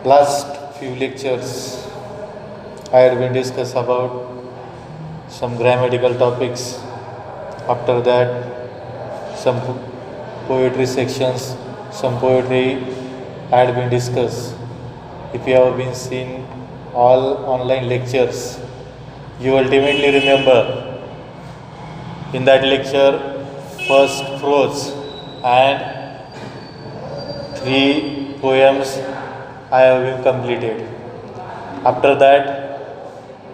Last few lectures, I had been discussed about some grammatical topics. After that, some poetry sections, some poetry had been discussed. If you have been seen all online lectures, you ultimately remember in that lecture first prose and three poems I have been completed. After that,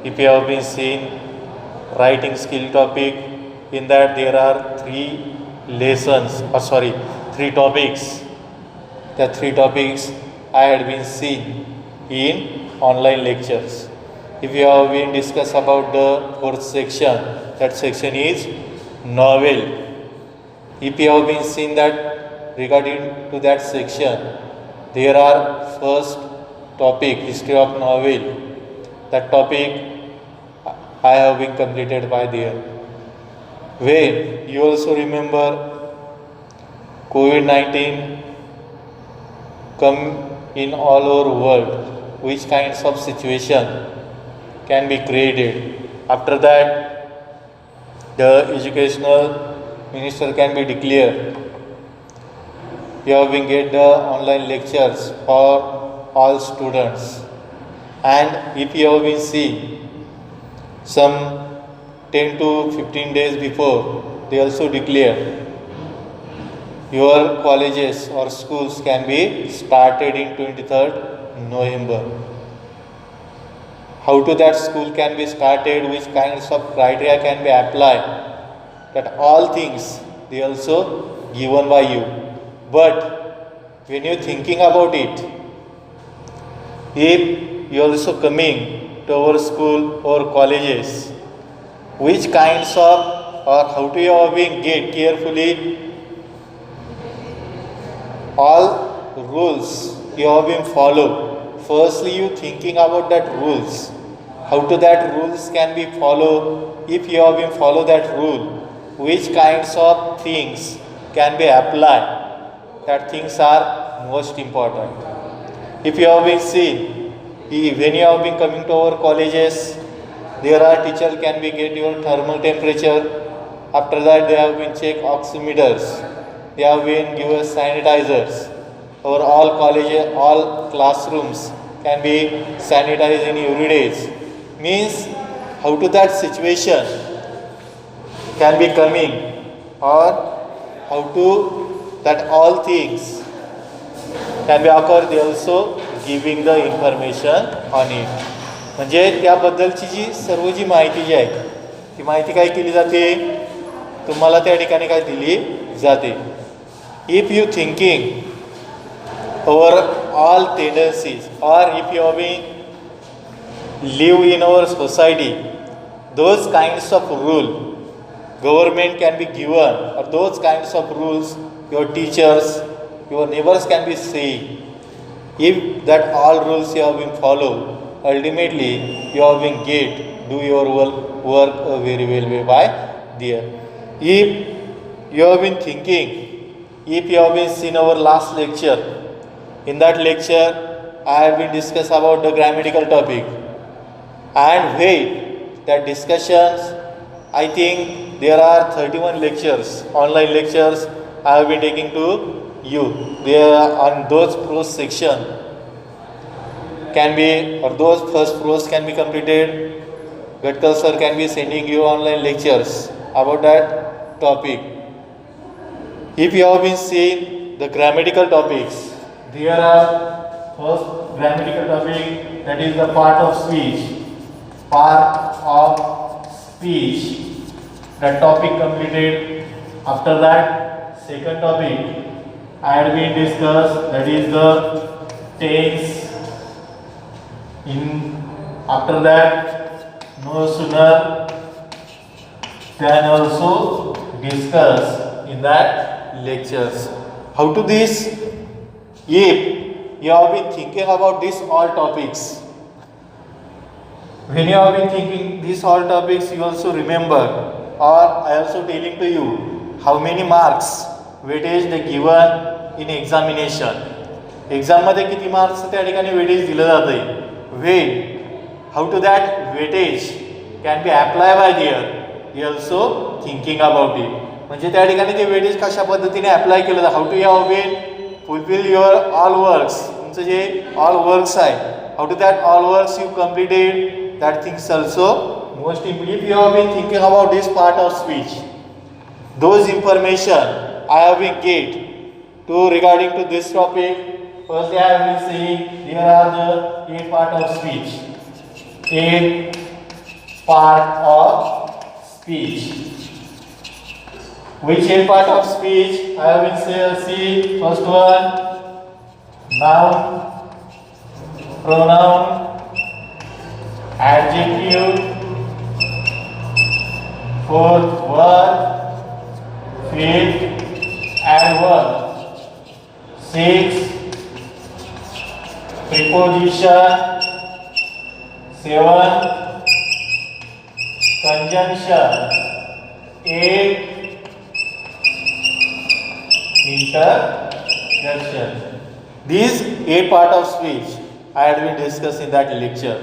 if you have been seen writing skill topic, in that there are three topics. The three topics I had been seen in online lectures. If you have been discussed about the fourth section, that section is novel. If you have been seen that regarding to that section, there are first topic history of novel. That topic I have been completed by there. When you also remember COVID-19 come in all over world, which kinds of situation can be created. After that, the educational minister can be declared. You have been get the online lectures for all students. And if you have been seen some 10 to 15 days before, they also declare your colleges or schools can be started in 23rd November. How to that school can be started, which kinds of criteria can be applied, that all things they also given by you. But when you're thinking about it, if you're also coming to our school or colleges, which kinds of or how to you have been get carefully all rules you have been followed. Firstly, you thinking about that rules, how to that rules can be followed. If you have been follow that rule, which kinds of things can be applied, that things are most important. If you have been seen, when you have been coming to our colleges, there are teacher can be get your thermal temperature. After that, they have been check oximeters. They have been give us sanitizers. Our all colleges, all classrooms can be sanitized in every days. Means how to that situation can be coming, or how to that all things can be occur. They also giving the information on it. म्हणजे त्याबद्दलची जी सर्व जी माहिती जी आहे ती माहिती काय केली जाते, तुम्हाला त्या ठिकाणी काय दिली जाते. If you thinking over all tendencies, or if you have been live in our society, those kinds of rule government can be given, or those kinds of rules your teachers, your neighbors can be saying. If that all rules you have been followed, ultimately you have been get do your work very well by there. If you have been thinking, if you have been seen our last lecture, in that lecture I have been discuss about the grammatical topic, and wait that discussions, I think there are 31 lectures, online lectures I have been taking to you. There on those prose section can be, or those first prose can be completed. Gatkal sir can be sending you online lectures about that topic. If you have been seeing the grammatical topics, there are first grammatical topic, that is the part of speech. Part of speech. That topic completed. After that, second topic I had been discussed, that is the tense. After that, no sooner than also discuss in that lectures. How to this? If you have been thinking about these all topics, when you have been thinking these all topics, you also remember, or I also telling to you how many marks weightage they given in examination. एक्झाममध्ये किती marks त्या ठिकाणी weightage दिलं जातं आहे. Wait, how to that weightage can be apply by dear, he also thinking about it. म्हणजे त्या ठिकाणी ते वेटेज कशा पद्धतीने अप्लाय केलं जातं. How to have been fulfil your all works, तुमचं जे ऑल वर्क्स आहे, how to that all works you completed, that things also most if you have been thinking about this part of speech, those information I have been get to regarding to this topic. Firstly, I have been saying here are the 8 part of speech. 8 part of speech. Which 8 part of speech I have been saying? See, first one, noun, pronoun, adjective. Fourth, verb. Fifth, adverb. Sixth, preposition. Seventh, conjunction. Eighth, interjection. These 8 part of speech I had been discussed in that lecture.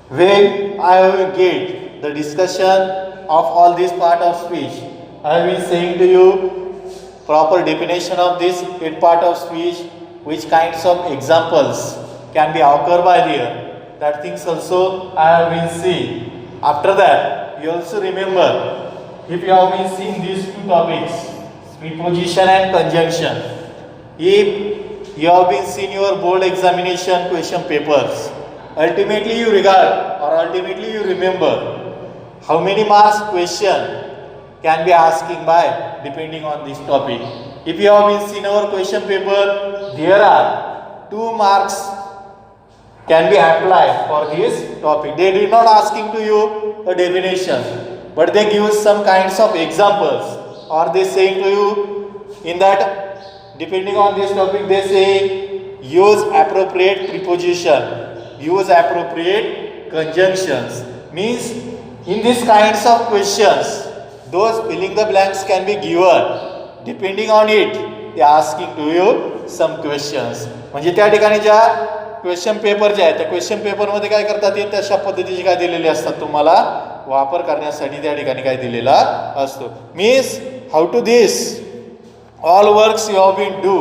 When I will get the discussion of all this part of speech, I have been saying to you proper definition of this 8 part of speech, which kinds of examples can be occurred by there. That things also I have been seeing. After that, you also remember, if you have been seeing these 2 topics, preposition and conjunction, if you have been seeing your board examination question papers, ultimately you regard or ultimately you remember how many marks question can be asking by depending on this topic. If you have been seen our question paper, there are 2 marks can be applied for this topic. They did not asking to you a definition, but they give some kinds of examples, or they saying to you in that depending on this topic they say use appropriate preposition, use appropriate conjunctions. Means in these kinds of questions, those filling the blanks can be given. Depending on it, they asking to you some questions. म्हणजे त्या ठिकाणी ज्या question paper जे आहे त्या question पेपरमध्ये काय करतात ते तशा पद्धतीचे काय दिलेले असतात तुम्हाला वापर करण्यासाठी त्या ठिकाणी काय दिलेला असतो. Means how to this all works you have been do,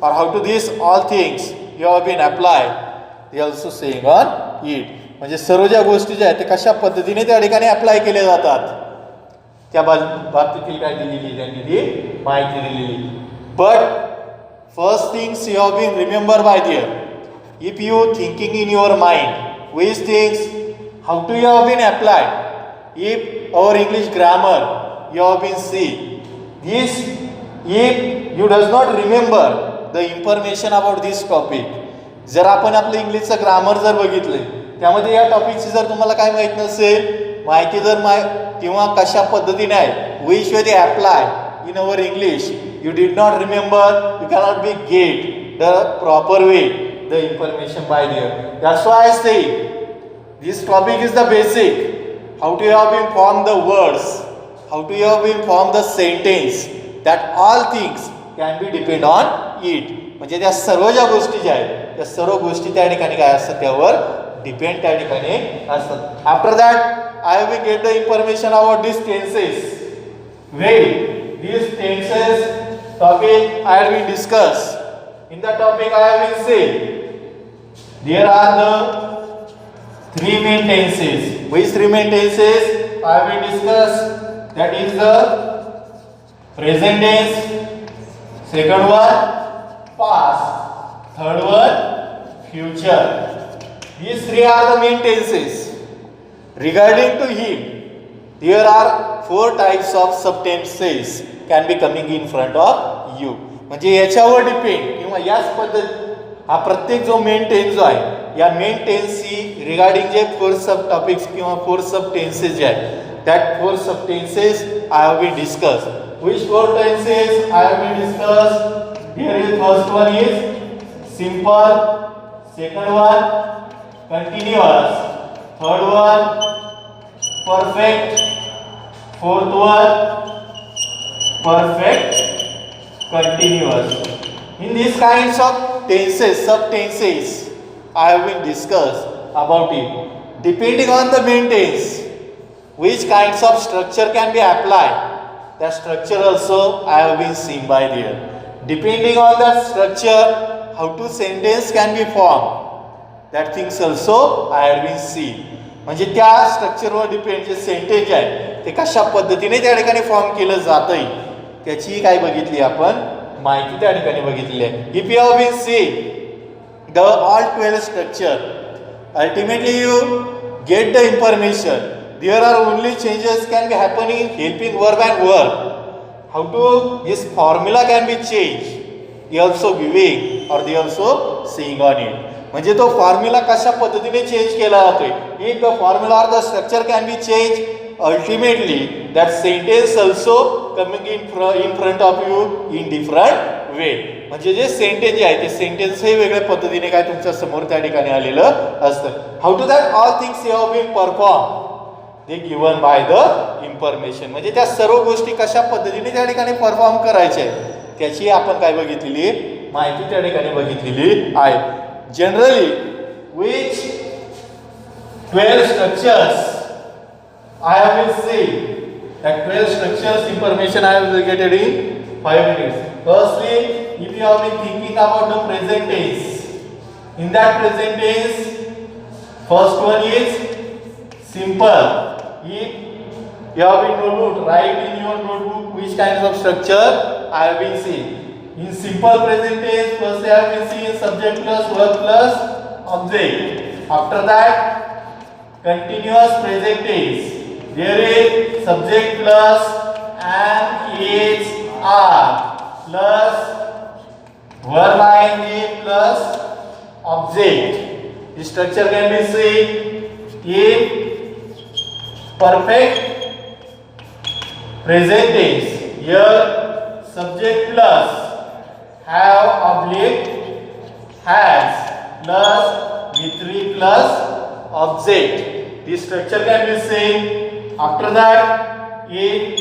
or how to this all things you have been applied, they also saying on it. म्हणजे सर्व ज्या गोष्टी ज्या आहेत ते कशा पद्धतीने त्या ठिकाणी अप्लाय केल्या जातात त्या बाबतीतील काय दिलेली त्यांनी ती माहिती दिलेली. But first things you have been remember by dear, if you thinking in your mind which things how to you have been applied. If our English grammar you have been see this, if you does not remember the information about this topic, जर आपण आपलं इंग्लिशचं grammar जर बघितलं त्यामध्ये या टॉपिकची जर तुम्हाला काय माहीत नसेल, माहिती जर किंवा कशा पद्धतीने आहे which way they apply in our English, you did not remember, you cannot be get the proper way the information by there. That's why I say this topic is the basic, how to have been form the words, how to have been form the sentence, that all things can be depend on it. म्हणजे त्या सर्व ज्या गोष्टी ज्या आहेत त्या सर्व गोष्टी त्या ठिकाणी काय असतात त्यावर डिपेंड त्या ठिकाणी असतात. After that I will get the information about this tenses. Well this tenses topic I will discuss. In the topic I will say there are the 3 main tenses. Which 3 main tenses I will discuss? That is the present tense, second one past, third one future. These 3 are the main tenses. Regarding to him, there are 4 types of subtenses can be coming in front of you. म्हणजे याच्यावर depend किंवा याच पद्धत हा प्रत्येक जो main tense जो आहे या मेन टेन्सची रिगार्डिंग जे 4 सब टॉपिक्स किंवा 4 सब टेन्सेस जे आहेत that 4 सब tenses I have been discussed. Which 4 tenses I have been discussed? Here is first one is simple, second one continuous, third one perfect, fourth one perfect continuous. In these kinds of tenses, sub tenses I have been discussed about it. Depending on the main tense, which kinds of structure can be applied, that structure also I have been seen by there. Depending on that structure, how to sentence can be formed, that things also I have been seen. म्हणजे त्या स्ट्रक्चरवर depend जे sentence आहे ते कशा पद्धतीने त्या ठिकाणी form केलं जातंय त्याची काय बघितली आपण माहिती त्या ठिकाणी बघितली आहे. If you have been seen the all 12 structure, ultimately you get the information. There are only changes can be happening helping verb and verb. How to this formula can be changed. They also giving or they also saying on it. म्हणजे तो formula कशा पद्धतीने change केला जातोय. If the formula or the structure can be changed, ultimately that sentence also coming in front of you in different way. म्हणजे जे sentence आहे ते sentence हे वेगळ्या पद्धतीने काय तुमच्या समोर त्या ठिकाणी आलेलं असतं. How to that all things you have been perform they given by the information. म्हणजे त्या सर्व गोष्टी कशा पद्धतीने त्या ठिकाणी परफॉर्म करायच्या त्याची आपण काय बघितलेली माहिती त्या ठिकाणी बघितलेली आहे. Generally which 12 structures I have been saying that 12 structures information I have located in 5 minutes. Firstly, if you have been thinking about the present tense, in that present tense, first one is simple. If you have been notebook, write in your notebook which kinds of structure I have been seeing. In simple present tense, first I have been seeing subject plus verb plus object. After that, continuous present tense. There is subject plus am, is, are plus verb ing plus object. The structure can be seen in perfect present tense. Here subject plus have oblique has plus V3 plus object. The structure can be seen. After that, in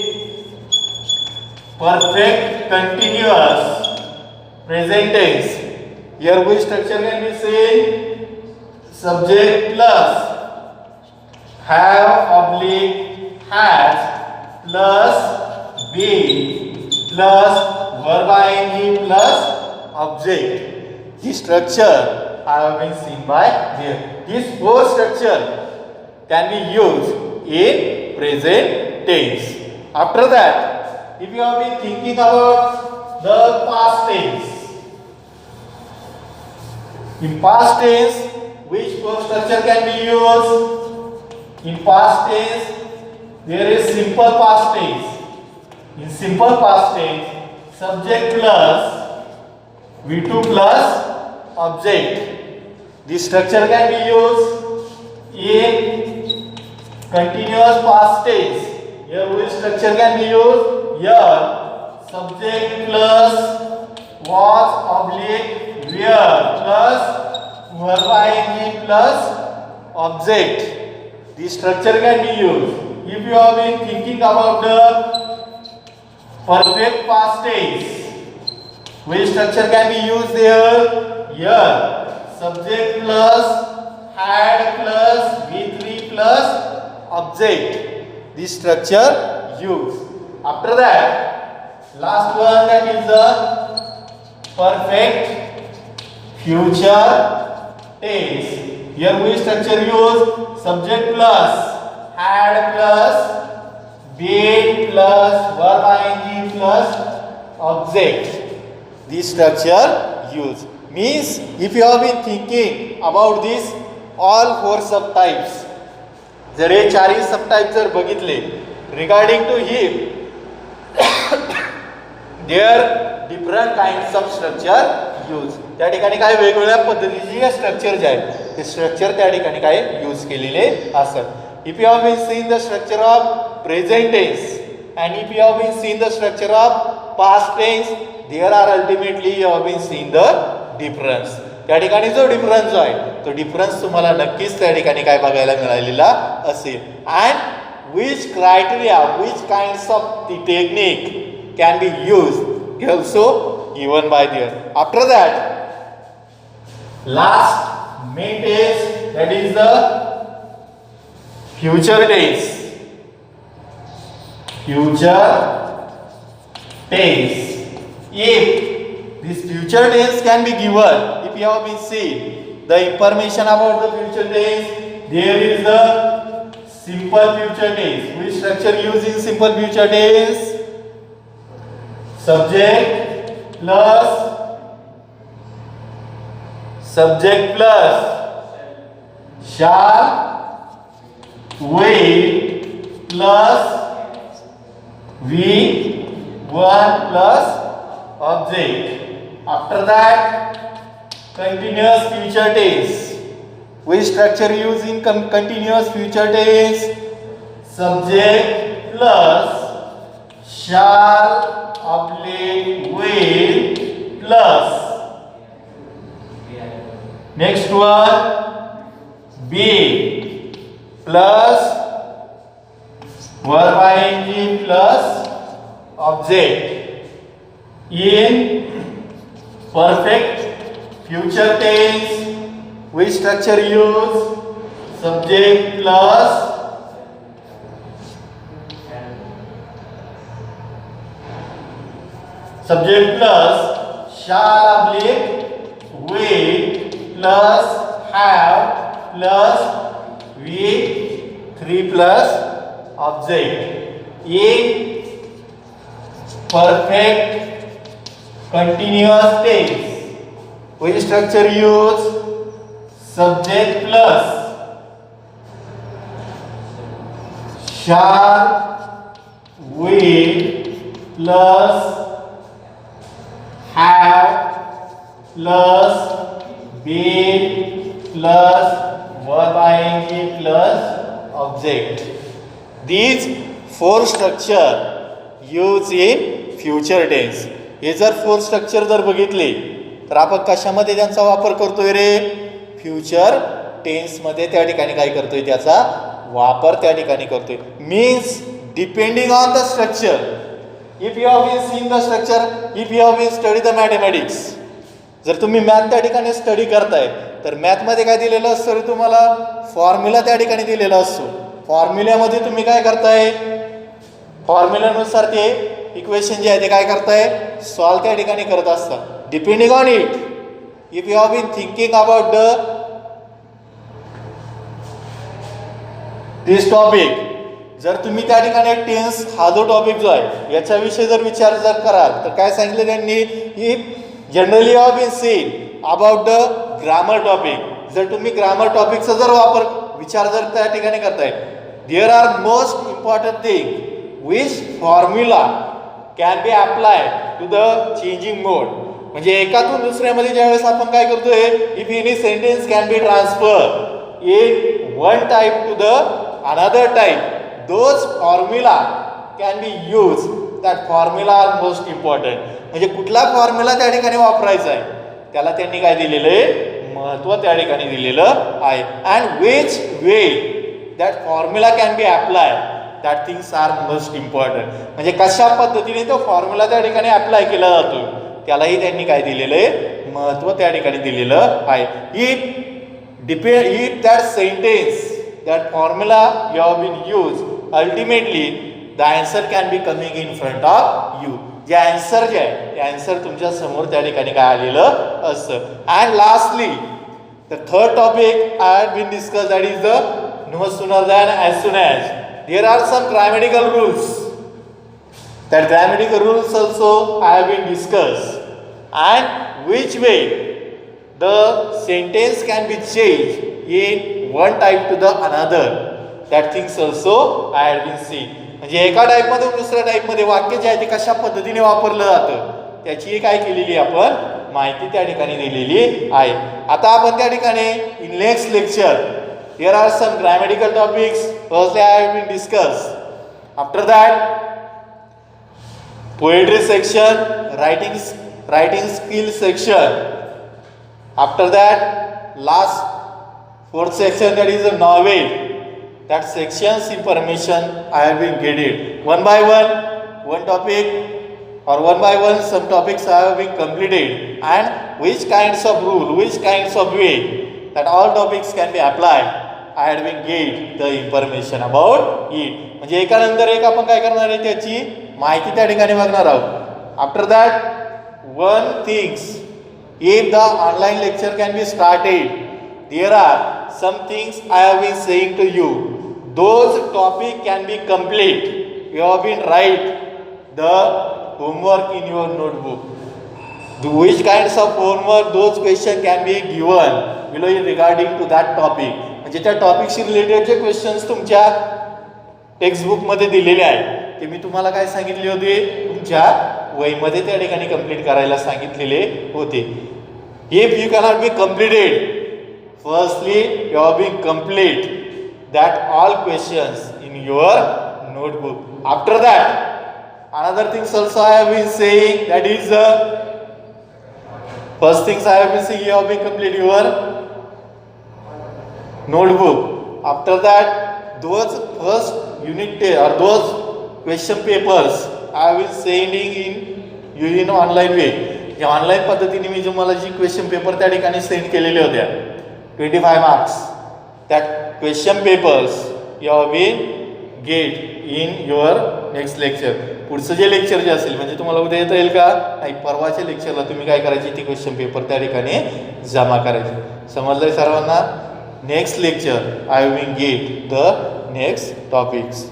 perfect continuous present tense, here which structure can be seen? Subject plus have oblique has plus be plus verb ing plus object. This structure I have been seen by there. This four structure can be used in present tense. After that, if you have been thinking about the past tense, in past tense, which structure can be used? In past tense, there is simple past tense. In simple past tense, subject plus V2 plus object. This structure can be used in continuous past tense. Here which structure can be used? Here subject plus was oblique where plus verb ing plus object. This structure can be used. If you have been thinking about the perfect past tense, which structure can be used there? Here subject plus had plus V3 plus object. This structure used. After that, last one, that is the perfect future tense. Here which structure used? Subject plus had plus been plus verb ing plus object. This structure used. Means if you have been thinking about this all four subtypes, जर हे चारही subtype जर बघितले regarding to him there different kinds of structure use. त्या ठिकाणी काय वेगवेगळ्या पद्धतीचे जे structure जे आहेत ते स्ट्रक्चर त्या ठिकाणी काय यूज केलेले असतात. If you have been seen the structure of present tense and if you have been seen the structure of past tense, there are ultimately you have been seen the difference. त्या ठिकाणी जो difference आहे तो difference तुम्हाला नक्कीच त्या ठिकाणी काय बघायला मिळालेला असेल. And which criteria which kinds of the technique can be use also given by their. After that last main tense, that is the future tense. Future tense. If this future tense can be given, if you have been seen the information about the future tense, there is the simple future tense. Which structure used in simple future tense? Subject plus shall, will plus V1 plus object. After that, continuous future tense. Which structure used in continuous future tense? Subject plus shall oblique will plus. Next one, be plus verb ing plus object. In perfect future tense, which structure use? Subject plus shall oblique will plus have plus V3 plus object. In perfect continuous tense, which structure use? Subject plus shall, will plus have plus be plus verb ing plus object. These four structure used in future tense. हे जर four structure जर बघितले तर आपण कशामध्ये त्यांचा वापर करतोय रे? फ्युचर टेन्स मध्ये त्या ठिकाणी काय करतोय? त्याचा वापर त्या ठिकाणी करतोय. Means depending on the structure. If you have been seen the structure, if you have been study the mathematics, जर तुम्ही मॅथ त्या ठिकाणी स्टडी करताय तर मॅथमध्ये काय दिलेलं असतं रे तुम्हाला? फॉर्म्युला त्या ठिकाणी दिलेला असतो. फॉर्म्युल्यामध्ये तुम्ही काय करताय? फॉर्म्युल्यानुसार ते इक्वेशन जे आहे ते काय करताय? सॉल्व त्या ठिकाणी करत असतात. Depending on it, if you have been thinking about this topic, जर तुम्ही त्या ठिकाणी टेन्स हा जो टॉपिक जो आहे याच्याविषयी जर विचार जर कराल तर काय सांगितलं त्यांनी? If generally you have been seen about the grammar topic, जर तुम्ही ग्रामर टॉपिकचा जर विचार जर त्या ठिकाणी करताय, there are most important thing which formula can be apply to the changing mode. म्हणजे एकातून दुसऱ्यामध्ये ज्यावेळेस आपण काय करतोय, if any sentence can be transfer in one type to the another type, those formula can be use. That formula are most important. म्हणजे कुठला formula त्या ठिकाणी वापरायचा आहे त्याला त्यांनी काय दिलेलं आहे? महत्त्व त्या ठिकाणी दिलेलं आहे. And which way that formula can be apply, that things are most important. म्हणजे कशा पद्धतीने तो फॉर्म्युला त्या ठिकाणी अप्लाय केला जातो त्यालाही त्यांनी काय दिलेलं आहे? महत्त्व त्या ठिकाणी दिलेलं आहे. If that sentence, that formula you have been use, ultimately the answer can be coming in front of you. जे आन्सर जे आहे ते आन्सर तुमच्या समोर त्या ठिकाणी काय आलेलं असतं. And lastly the third topic I have been discuss, that is the no sooner than as soon as. There are some grammatical rules. That grammatical rules also I have been discussed. And which way the sentence can be changed in one type to the another. That things also I have been seen. म्हणजे एका type मध्ये दुसऱ्या type मध्ये वाक्य जे आहे ते कशा पद्धतीने वापरलं जातं त्याची काय केलेली आपण माहिती त्या ठिकाणी दिलेली आहे. आता आपण त्या ठिकाणी in next lecture, here are some grammatical topics firstly I have been discussed. After that, poetry section, writing skill section. After that, last fourth section, that is a novel. That section's information I have been getting one by one topic or one by one some topics have been completed, and which kinds of rule, which kinds of way that all topics can be applied, I had been get the information about it. म्हणजे एकानंतर एक आपण काय करणार आहे त्याची माहिती त्या ठिकाणी बघणार आहोत. After that one things, if the online lecture can be started, there are some things I have been saying to you. Those topic can be complete. You have been write the homework in your notebook. Which kinds of homework, those question can be given below regarding to that topic. म्हणजे त्या टॉपिकशी related जे questions तुमच्या टेक्स्टबुकमध्ये दिलेले आहे ते मी तुम्हाला काय सांगितले होते, तुमच्या वहीमध्ये त्या ठिकाणी कंप्लीट करायला सांगितलेले होते. If you cannot be completed, firstly you have been complete that all questions in your notebook. After that another things also I have been saying, that is first things I have been saying, you have been complete your notebook. After that those first unit or those question papers I have been sending in online way. या online पद्धतीने मी तुम्हाला जी question paper त्या ठिकाणी send केलेले होत्या 25 marks, that question papers you have been get in your next lecture. पुढचं जे lecture जे असेल म्हणजे तुम्हाला उद्या येता येईल का नाही, परवाच्या लेक्चरला तुम्ही काय करायची, ती क्वेश्चन पेपर त्या ठिकाणी जमा करायची. समजलंय सर्वांना? Next lecture I will get the next topics.